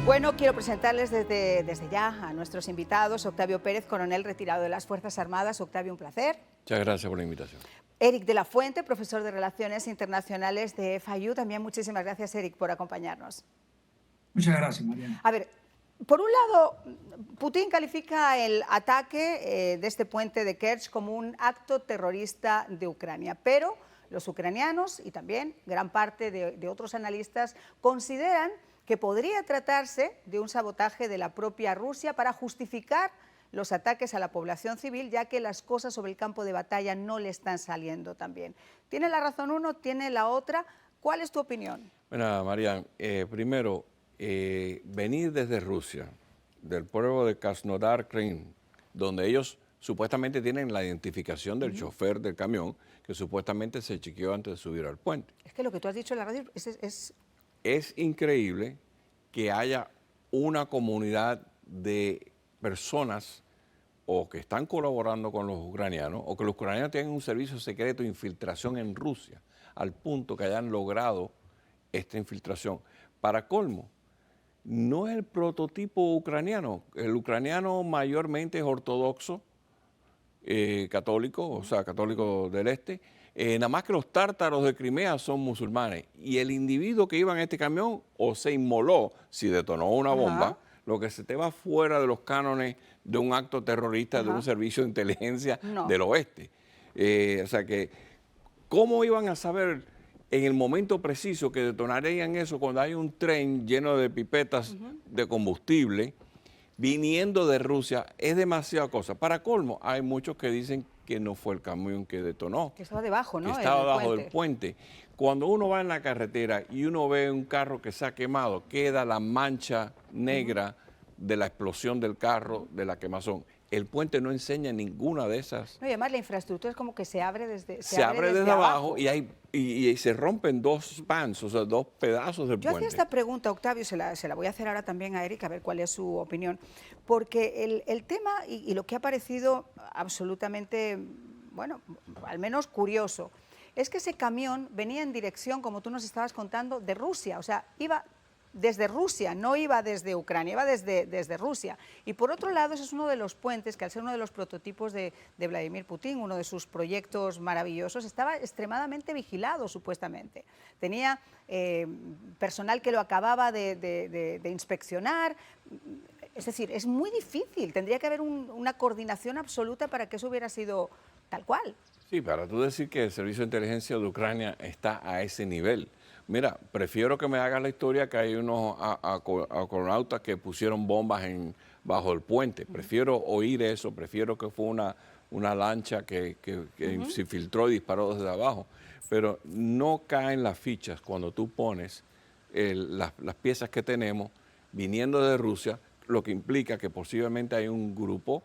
Bueno, quiero presentarles desde ya a nuestros invitados. Octavio Pérez, coronel retirado de las Fuerzas Armadas. Octavio, un placer. Muchas gracias por la invitación. Eric de la Fuente, profesor de Relaciones Internacionales de FIU. También muchísimas gracias, Eric, por acompañarnos. Muchas gracias, Mariana. A ver, por un lado, Putin califica el ataque de este puente de Kerch como un acto terrorista de Ucrania, pero los ucranianos y también gran parte de otros analistas consideran que podría tratarse de un sabotaje de la propia Rusia para justificar los ataques a la población civil, ya que las cosas sobre el campo de batalla no le están saliendo tan bien. ¿Tiene la razón uno? ¿Tiene la otra? ¿Cuál es tu opinión? Bueno, Marian, primero, venir desde Rusia, del pueblo de Krasnodar, Krim, donde ellos supuestamente tienen la identificación del chofer del camión, que supuestamente se chequeó antes de subir al puente. Es que lo que tú has dicho en la radio Es increíble que haya una comunidad de personas o que están colaborando con los ucranianos o que los ucranianos tengan un servicio secreto de infiltración en Rusia, al punto que hayan logrado esta infiltración. Para colmo, no es el prototipo ucraniano. El ucraniano mayormente es ortodoxo, católico, o sea, católico del este. Nada más que los tártaros de Crimea son musulmanes. Y el individuo que iba en este camión o se inmoló si detonó una bomba, lo que se te va fuera de los cánones de un acto terrorista de un servicio de inteligencia del oeste. O sea que, ¿cómo iban a saber en el momento preciso que detonarían eso cuando hay un tren lleno de pipetas de combustible viniendo de Rusia? Es demasiada cosa. Para colmo, hay muchos que dicen que no fue el camión que detonó. Que estaba debajo, ¿no? Que estaba debajo del puente. Cuando uno va en la carretera y uno ve un carro que se ha quemado, queda la mancha negra de la explosión del carro, de la quemazón. El puente no enseña ninguna de esas. No, y además la infraestructura es como que se abre desde Se abre desde abajo y se rompen dos spans, o sea, dos pedazos del puente. Yo hacía esta pregunta, Octavio, se la voy a hacer ahora también a Eric, a ver cuál es su opinión, porque el tema y lo que ha parecido absolutamente, bueno, al menos curioso, es que ese camión venía en dirección, como tú nos estabas contando, de Rusia, o sea, iba desde Rusia, no iba desde Ucrania, iba desde Rusia. Y por otro lado, ese es uno de los puentes que al ser uno de los prototipos de Vladimir Putin, uno de sus proyectos maravillosos, estaba extremadamente vigilado supuestamente. Tenía personal que lo acababa de inspeccionar. Es decir, es muy difícil, tendría que haber una coordinación absoluta para que eso hubiera sido tal cual. Sí, para tú decir que el servicio de inteligencia de Ucrania está a ese nivel. Mira, prefiero que me hagas la historia que hay unos astronautas que pusieron bombas bajo el puente. Prefiero oír eso, prefiero que fue una lancha que se filtró y disparó desde abajo. Pero no caen las fichas cuando tú pones las piezas que tenemos viniendo de Rusia, lo que implica que posiblemente hay un grupo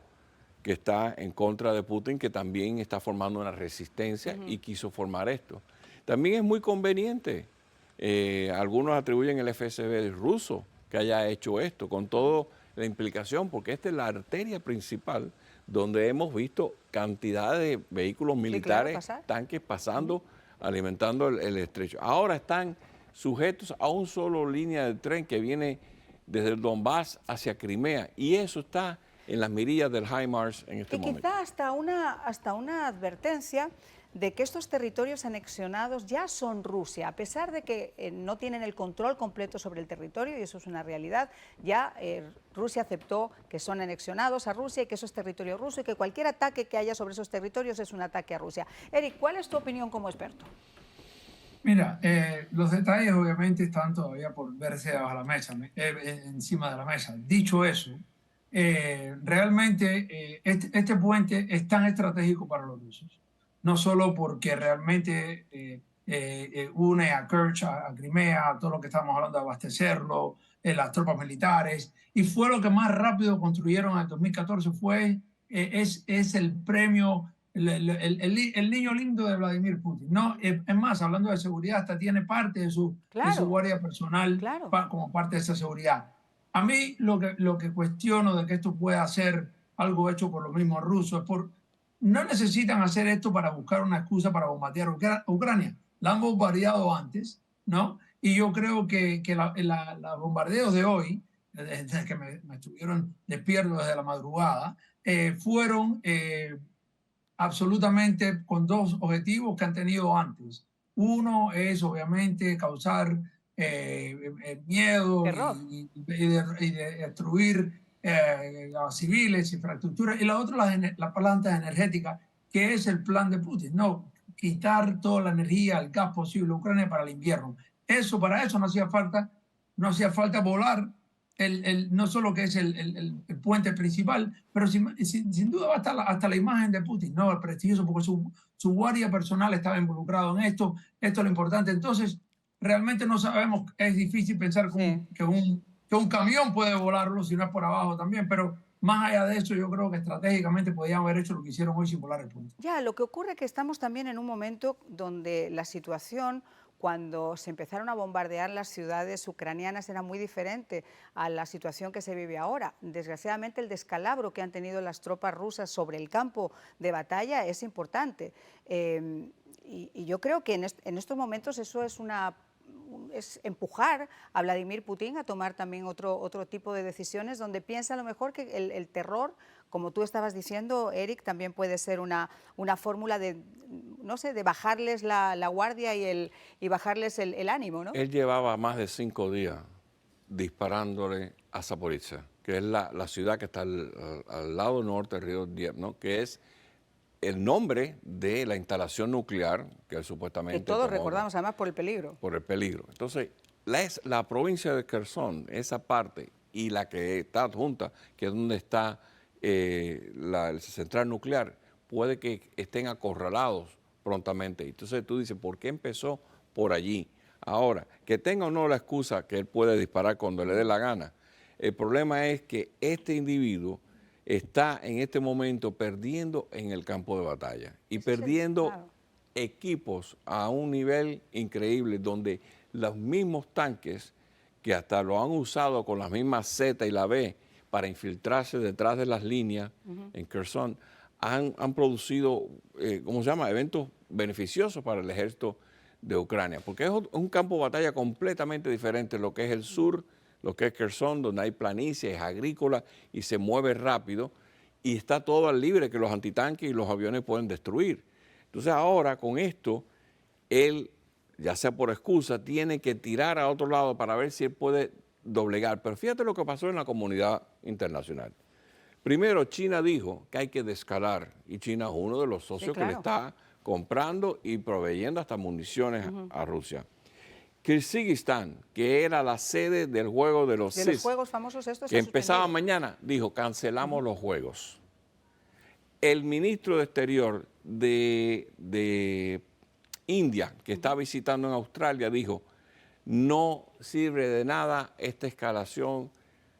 que está en contra de Putin, que también está formando una resistencia y quiso formar esto. También es muy conveniente. Algunos atribuyen el FSB ruso que haya hecho esto, con toda la implicación, porque esta es la arteria principal donde hemos visto cantidad de vehículos militares, tanques pasando, alimentando el estrecho. Ahora están sujetos a una sola línea de tren que viene desde el Donbass hacia Crimea, y eso está en las mirillas del HIMARS en este momento. Y quizá hasta una advertencia de que estos territorios anexionados ya son Rusia, a pesar de que no tienen el control completo sobre el territorio, y eso es una realidad. Ya Rusia aceptó que son anexionados a Rusia y que eso es territorio ruso y que cualquier ataque que haya sobre esos territorios es un ataque a Rusia. Eric, ¿cuál es tu opinión como experto? Mira, los detalles obviamente están todavía por verse bajo la mesa, encima de la mesa. Dicho eso, realmente este puente es tan estratégico para los rusos, no solo porque realmente une a Kerch, a Crimea, a todo lo que estamos hablando de abastecerlo, las tropas militares, y fue lo que más rápido construyeron en el 2014, es el premio, el niño lindo de Vladimir Putin. No, es más, hablando de seguridad, hasta tiene parte de su guardia personal como parte de esa seguridad. A mí lo que cuestiono de que esto pueda ser algo hecho por los mismos rusos es no necesitan hacer esto para buscar una excusa para bombardear Ucrania. La han bombardeado antes, ¿no? Y yo creo que los bombardeos de hoy desde que me estuvieron despierto desde la madrugada, fueron absolutamente con dos objetivos que han tenido antes. Uno es obviamente causar miedo Terror. y de destruir a civiles, infraestructuras, y la otra la planta energética, que es el plan de Putin, no quitar toda la energía, el gas posible a Ucrania para el invierno. Para eso no hacía falta volar no solo que es el puente principal, pero sin duda va hasta la imagen de Putin, ¿no? El prestigioso, porque su guardia personal estaba involucrado en esto. Esto es lo importante. Entonces, realmente no sabemos, es difícil pensar Sí. que un camión puede volarlo si no es por abajo también, pero más allá de eso, yo creo que estratégicamente podían haber hecho lo que hicieron hoy sin volar el puente. Ya, lo que ocurre es que estamos también en un momento donde la situación, cuando se empezaron a bombardear las ciudades ucranianas, era muy diferente a la situación que se vive ahora. Desgraciadamente, el descalabro que han tenido las tropas rusas sobre el campo de batalla es importante. Y yo creo que en estos momentos eso es empujar a Vladimir Putin a tomar también otro tipo de decisiones, donde piensa a lo mejor que el terror, como tú estabas diciendo, Eric, también puede ser una fórmula de, no sé, de bajarles la guardia y bajarles el ánimo, ¿no? Él llevaba más de 5 días disparándole a Zaporizhia, que es la ciudad que está al lado norte del río Dnieper, ¿no? Que es el nombre de la instalación nuclear que él supuestamente Que todos tomó, recordamos además por el peligro. por el peligro. Entonces, la provincia de Kherson, esa parte, y la que está adjunta, que es donde está la central nuclear, puede que estén acorralados prontamente. Entonces tú dices, ¿por qué empezó por allí? Ahora, que tenga o no la excusa que él puede disparar cuando le dé la gana, el problema es que este individuo está en este momento perdiendo en el campo de batalla y perdiendo claro. equipos a un nivel increíble, donde los mismos tanques que hasta lo han usado con las mismas Z y la B para infiltrarse detrás de las líneas en Kherson, han producido, ¿cómo se llama?, eventos beneficiosos para el ejército de Ucrania, porque es un campo de batalla completamente diferente, lo que es el sur, lo que es Kherson, donde hay planicie, es agrícola y se mueve rápido, y está todo al libre que los antitanques y los aviones pueden destruir. Entonces ahora con esto, él, ya sea por excusa, tiene que tirar a otro lado para ver si él puede doblegar. Pero fíjate lo que pasó en la comunidad internacional. Primero, China dijo que hay que descalar, y China es uno de los socios que le está comprando y proveyendo hasta municiones a Rusia. Kirguistán, que era la sede del juego de los CIS, Juegos famosos estos, que empezaba mañana, dijo, cancelamos los juegos. El ministro de Exterior de India, que está visitando en Australia, dijo, no sirve de nada esta escalación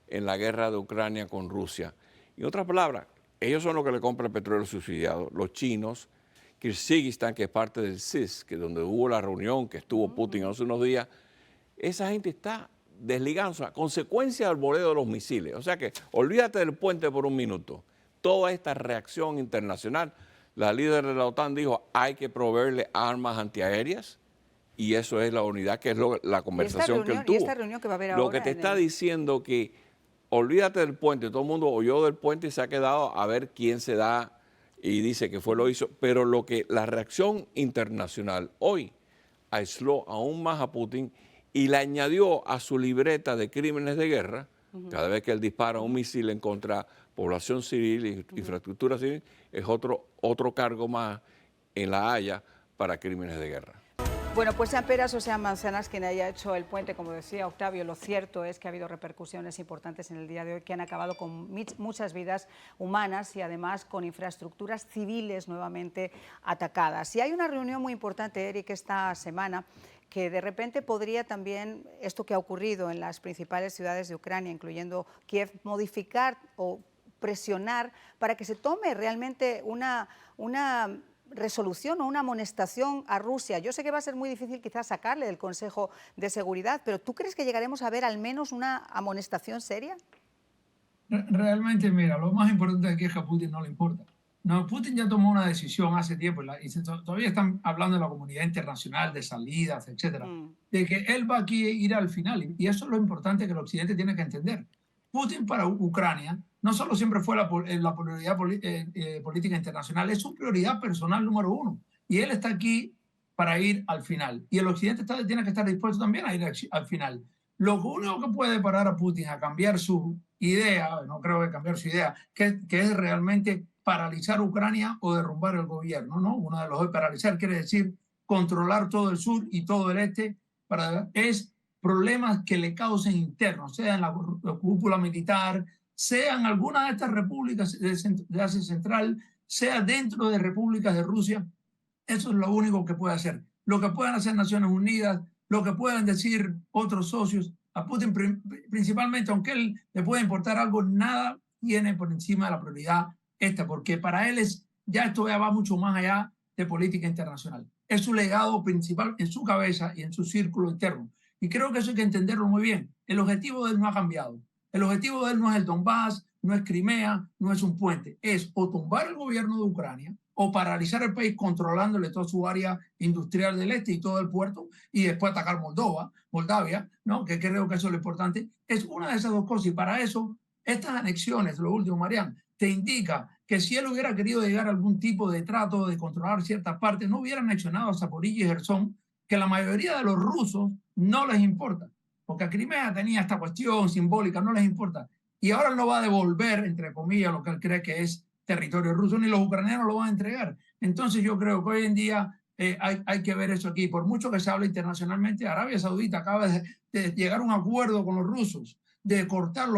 en la guerra de Ucrania con Rusia. En otras palabras, ellos son los que le compran el petróleo subsidiado, los chinos, Kirguistán, que es parte del CIS, que es donde hubo la reunión que estuvo Putin hace unos días, esa gente está desligándose a consecuencia del boleo de los misiles. O sea que olvídate del puente por un minuto. Toda esta reacción internacional, la líder de la OTAN dijo, hay que proveerle armas antiaéreas, y eso es la unidad, que es la conversación que él tuvo. Y esta reunión que va a haber ahora. Lo que te está diciendo que olvídate del puente, todo el mundo oyó del puente y se ha quedado a ver quién se da y dice que fue lo hizo, pero la reacción internacional hoy aisló aún más a Putin y le añadió a su libreta de crímenes de guerra, cada vez que él dispara un misil en contra población civil y infraestructura civil, es otro cargo más en La Haya para crímenes de guerra. Bueno, pues sean peras o sean manzanas quien haya hecho el puente, como decía Octavio, lo cierto es que ha habido repercusiones importantes en el día de hoy que han acabado con muchas vidas humanas y además con infraestructuras civiles nuevamente atacadas. Y hay una reunión muy importante, Eric, esta semana, que de repente podría también, esto que ha ocurrido en las principales ciudades de Ucrania, incluyendo Kiev, modificar o presionar para que se tome realmente una resolución o una amonestación a Rusia. Yo sé que va a ser muy difícil quizás sacarle del Consejo de Seguridad, pero ¿tú crees que llegaremos a ver al menos una amonestación seria? Realmente, mira, lo más importante aquí es que a Putin no le importa. No, Putin ya tomó una decisión hace tiempo y todavía están hablando de la comunidad internacional, de salidas, etcétera, de que él va aquí a ir al final. Y eso es lo importante que el Occidente tiene que entender. Putin para Ucrania no solo siempre fue la prioridad política internacional, es su prioridad personal número uno. Y él está aquí para ir al final. Y el Occidente tiene que estar dispuesto también a ir al final. Lo único que puede parar a Putin a cambiar su idea, no creo que cambiar su idea, que es realmente paralizar Ucrania o derrumbar el gobierno, ¿no? Uno de los dos, paralizar quiere decir controlar todo el sur y todo el este, es problemas que le causen internos, sea en la cúpula militar, sea en alguna de estas repúblicas de Asia Central, sea dentro de repúblicas de Rusia. Eso es lo único que puede hacer. Lo que pueden hacer Naciones Unidas, lo que pueden decir otros socios, a Putin principalmente, aunque él le puede importar algo, nada tiene por encima de la prioridad esta, porque para él ya esto ya va mucho más allá de política internacional. Es su legado principal en su cabeza y en su círculo interno. Y creo que eso hay que entenderlo muy bien. El objetivo de él no ha cambiado. El objetivo de él no es el Donbass, no es Crimea, no es un puente. Es o tumbar el gobierno de Ucrania o paralizar el país controlándole toda su área industrial del este y todo el puerto y después atacar Moldavia, ¿no? Que creo que eso es lo importante. Es una de esas dos cosas y para eso estas anexiones, lo último, Marian, te indica que si él hubiera querido llegar a algún tipo de trato de controlar ciertas partes, no hubiera anexionado a Zaporilla y Jersón, que la mayoría de los rusos no les importa, porque a Crimea tenía esta cuestión simbólica, no les importa. Y ahora no va a devolver, entre comillas, lo que él cree que es territorio ruso, ni los ucranianos lo van a entregar. Entonces yo creo que hoy en día hay que ver eso aquí. Por mucho que se hable internacionalmente, Arabia Saudita acaba de llegar a un acuerdo con los rusos de cortar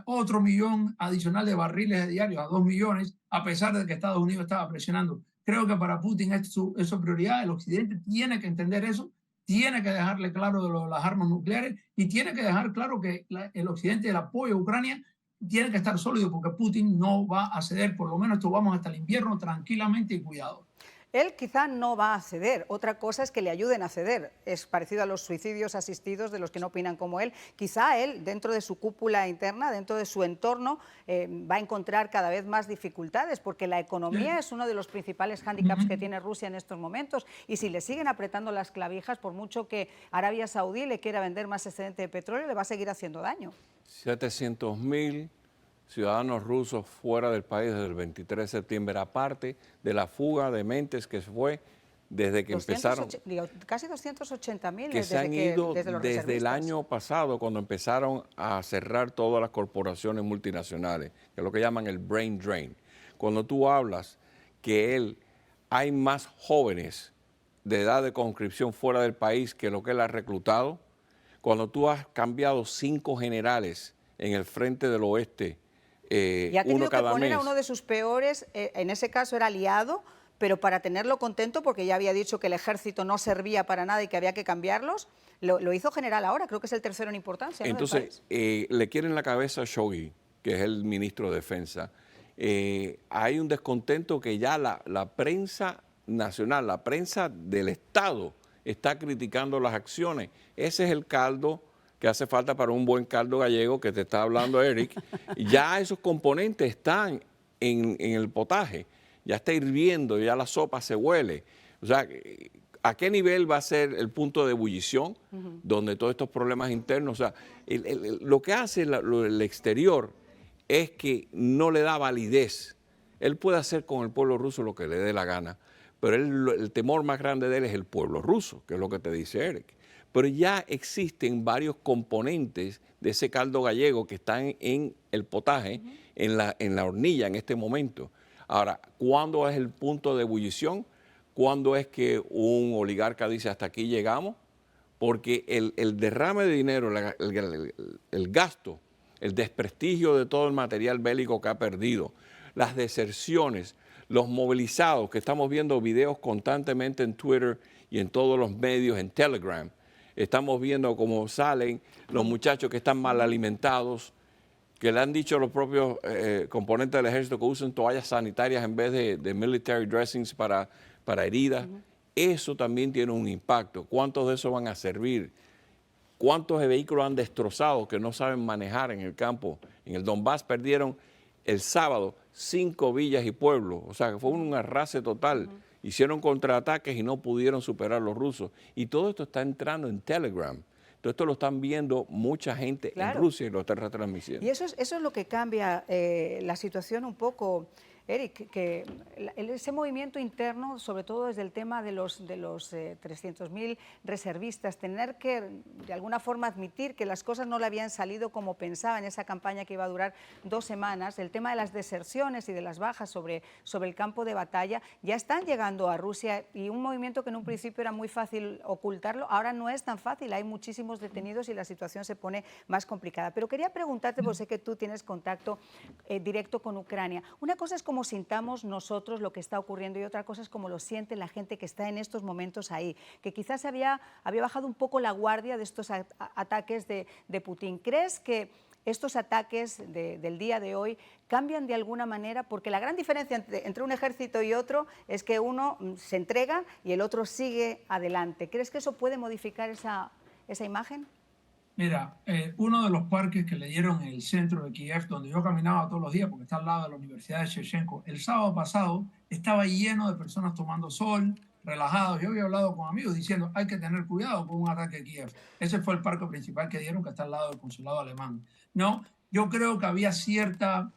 otro millón adicional de barriles diarios a 2 millones, a pesar de que Estados Unidos estaba presionando. Creo que para Putin es su prioridad. El Occidente tiene que entender eso, tiene que dejarle claro de las armas nucleares y tiene que dejar claro que el Occidente, el apoyo a Ucrania, tiene que estar sólido porque Putin no va a ceder. Por lo menos esto vamos hasta el invierno tranquilamente y cuidado. Él quizá no va a ceder, otra cosa es que le ayuden a ceder. Es parecido a los suicidios asistidos de los que no opinan como él. Quizá él, dentro de su cúpula interna, dentro de su entorno, va a encontrar cada vez más dificultades, porque la economía es uno de los principales hándicaps que tiene Rusia en estos momentos. Y si le siguen apretando las clavijas, por mucho que Arabia Saudí le quiera vender más excedente de petróleo, le va a seguir haciendo daño. 700.000 ciudadanos rusos fuera del país desde el 23 de septiembre, aparte de la fuga de mentes que se fue desde que empezaron. Casi 280.000 que se han ido desde el año pasado, cuando empezaron a cerrar todas las corporaciones multinacionales, que es lo que llaman el brain drain. Cuando tú hablas que hay más jóvenes de edad de conscripción fuera del país que lo que él ha reclutado, cuando tú has cambiado 5 generales en el frente del oeste, y ha tenido uno cada que poner mes. a uno de sus peores, en ese caso era aliado, pero para tenerlo contento, porque ya había dicho que el ejército no servía para nada y que había que cambiarlos, lo hizo general ahora, creo que es el tercero en importancia. Entonces, le quieren la cabeza a Shoigu, que es el ministro de Defensa. Hay un descontento que ya la prensa nacional, la prensa del Estado, está criticando las acciones. Ese es el caldo que hace falta para un buen caldo gallego que te está hablando Eric. Ya esos componentes están en el potaje, ya está hirviendo, ya la sopa se huele. O sea, ¿a qué nivel va a ser el punto de ebullición donde todos estos problemas internos? O sea, lo que hace el exterior es que no le da validez. Él puede hacer con el pueblo ruso lo que le dé la gana, pero el temor más grande de él es el pueblo ruso, que es lo que te dice Eric. Pero ya existen varios componentes de ese caldo gallego que están en el potaje, en la hornilla en este momento. Ahora, ¿cuándo es el punto de ebullición? ¿Cuándo es que un oligarca dice hasta aquí llegamos? Porque el derrame de dinero, el gasto, el desprestigio de todo el material bélico que ha perdido, las deserciones, los movilizados, que estamos viendo videos constantemente en Twitter y en todos los medios, en Telegram. Estamos viendo cómo salen los muchachos que están mal alimentados, que le han dicho a los propios componentes del ejército que usen toallas sanitarias en vez de military dressings para heridas. Eso también tiene un impacto. ¿Cuántos de esos van a servir? ¿Cuántos vehículos han destrozado que no saben manejar en el campo? En el Donbass perdieron el sábado 5 villas y pueblos, o sea que fue un arrase total. Hicieron contraataques y no pudieron superar los rusos. Y todo esto está entrando en Telegram. Todo esto lo están viendo mucha gente en Rusia y lo están retransmitiendo. Y eso es lo que cambia la situación un poco, Eric, que ese movimiento interno, sobre todo desde el tema de los 300.000 reservistas, tener que de alguna forma admitir que las cosas no le habían salido como pensaba en esa campaña que iba a durar 2 semanas, el tema de las deserciones y de las bajas sobre el campo de batalla, ya están llegando a Rusia, y un movimiento que en un principio era muy fácil ocultarlo, ahora no es tan fácil, hay muchísimos detenidos y la situación se pone más complicada. Pero quería preguntarte, porque sé que tú tienes contacto directo con Ucrania, una cosa es cómo sintamos nosotros lo que está ocurriendo y otra cosa es cómo lo siente la gente que está en estos momentos ahí, que quizás había bajado un poco la guardia de estos ataques de Putin. ¿Crees que estos ataques del día de hoy cambian de alguna manera? Porque la gran diferencia entre un ejército y otro es que uno se entrega y el otro sigue adelante. ¿Crees que eso puede modificar esa imagen? Mira, uno de los parques que le dieron en el centro de Kiev, donde yo caminaba todos los días, porque está al lado de la Universidad de Shevchenko, el sábado pasado estaba lleno de personas tomando sol, relajados. Yo había hablado con amigos diciendo, hay que tener cuidado con un ataque a Kiev. Ese fue el parque principal que dieron, que está al lado del consulado alemán. No, yo creo que había cierta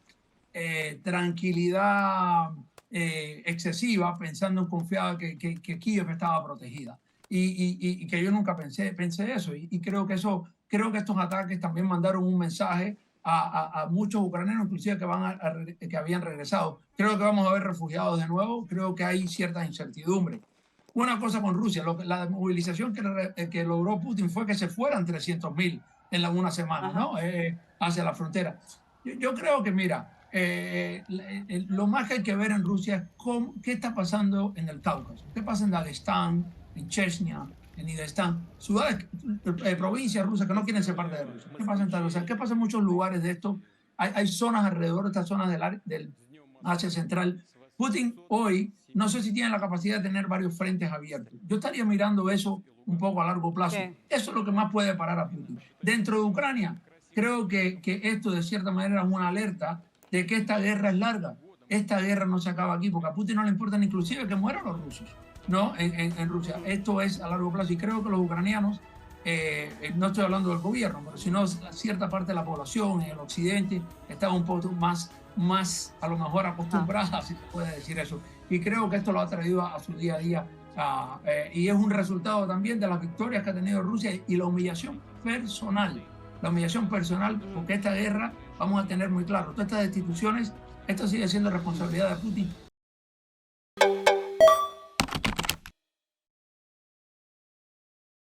tranquilidad excesiva, pensando en confiado que Kiev estaba protegida. Y que yo nunca pensé eso. Y creo que estos ataques también mandaron un mensaje a muchos ucranianos, inclusive que habían regresado. Creo que vamos a ver refugiados de nuevo. Creo que hay cierta incertidumbre. Una cosa con Rusia, la movilización que logró Putin fue que se fueran 300.000 en una semana, ¿no? Hacia la frontera. Yo creo que, mira, lo más que hay que ver en Rusia es qué está pasando en el Cáucaso, qué pasa en Dagestán, en Chechnya, en Daguestán, ciudades, provincias rusas que no quieren ser parte de Rusia. ¿Qué pasa en tal? O sea, ¿qué pasa en muchos lugares de esto? Hay zonas alrededor de estas zonas del Asia Central. Putin hoy no sé si tiene la capacidad de tener varios frentes abiertos. Yo estaría mirando eso un poco a largo plazo. Sí. Eso es lo que más puede parar a Putin. Dentro de Ucrania, creo que esto de cierta manera es una alerta de que esta guerra es larga. Esta guerra no se acaba aquí, porque a Putin no le importa inclusive que mueran los rusos, ¿no? En Rusia. Esto es a largo plazo y creo que los ucranianos, no estoy hablando del gobierno, pero sino cierta parte de la población en el occidente está un poco más a lo mejor acostumbrada, si se puede decir eso. Y creo que esto lo ha traído a su día a día. Y es un resultado también de las victorias que ha tenido Rusia y la humillación personal. La humillación personal, porque esta guerra, vamos a tener muy claro, todas estas destituciones, esto sigue siendo responsabilidad de Putin